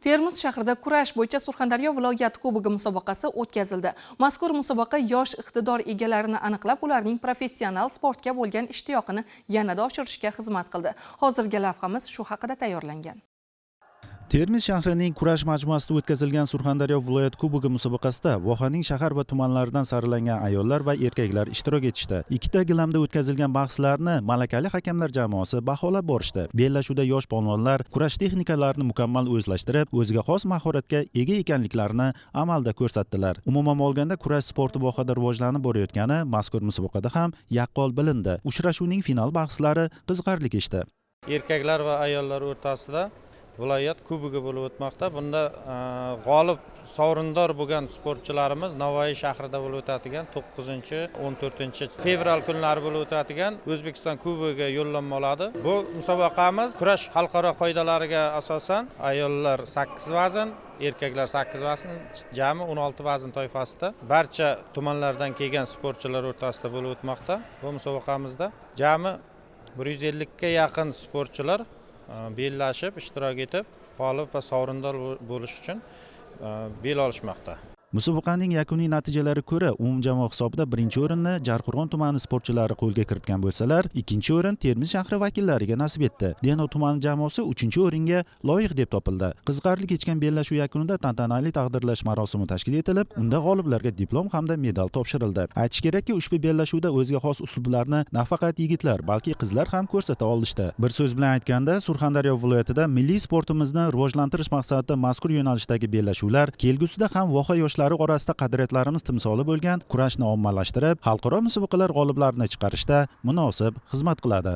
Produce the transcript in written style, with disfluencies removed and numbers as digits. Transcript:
Termiz shahrida kurash bo'yicha Surxondaryo viloyat kubogi musobaqasi o'tkazildi. Mazkur musobaqa yosh iqtidor egalarini aniqlab, ularning professional sportga bo'lgan ishtiyoqini yanada oshirishga xizmat qildi. Hozirgi lavhamiz shu haqida tayyorlangan. Termiz shahrining kurash majmuasida o'tkazilgan Surxondaryo viloyat kubogi musobaqasida vohaning shahar va tumanlaridan saralangan ayollar va erkaklar ishtirok etishdi. Ikkita gilamda o'tkazilgan bahslarni malakali hakamlar jamoasi baholab borishdi. Bellashuvda yosh polvonlar kurash texnikalarini mukammal o'zlashtirib, o'ziga xos mahoratga ega ekanliklarini amalda ko'rsatdilar. Umuman olganda kurash sporti vohada rivojlanib borayotgani mazkur musobaqada ham yaqqol bilindi. Uchrashuvning final bahslari qiziqarli kechdi. Erkaklar va ayollar o'rtasida viloyat kubogi bo'lib o'tmoqda. Bunda g'olib sovrindor bo'lgan sportchilarimiz Navoiy shahrida bo'lib o'tadigan 9-14 fevral kunlari bo'lib o'tadigan O'zbekiston kubogiga yo'llanma oladi. Bu musobaqamiz kurash xalqaro qoidalariga asosan ayollar 8 vazn, erkaklar 8 vazn, jami 16 vazn toifasida barcha tumanlardan kelgan sportchilar o'rtasida bo'lib o'tmoqda. Bu musobaqamizda jami 150 ga yaqin sportchilar bellashib, ishtirok etib, g'olib va sovrindor bo'lish uchun bel olishmoqda. Musobaqaning yakuniy natijalari ko'ra, umumjamoa hisobida birinchi o'rinni Jarqo'rg'on tumani sportchilari qo'lga kiritgan bo'lsalar, ikkinchi o'rin Termiz shahri vakillariga nasib etdi. Denov tumani jamoasi 3-o'ringa loyiq deb topildi. Qiziqarli kechgan bellashuv yakunida tantanali taqdirlash marosimi tashkil etilib, unda g'oliblarga diplom hamda medal topshirildi. Aytish kerakki, ushbu bellashuvda o'ziga xos uslublarni nafaqat yigitlar, balki qizlar ham ko'rsata olishdi. Bir so'z bilan aytganda, Surxondaryo viloyatida milliy sportimizni rivojlantirish maqsadida mazkur yo'nalishdagi bellashuvlar kelgusida ham voha yoshlar orasida qadriyatlarimiz timsoli bo'lgan kurashni ommalashtirib, xalqaro musobaqalar g'oliblarini chiqarishda munosib xizmat qiladi.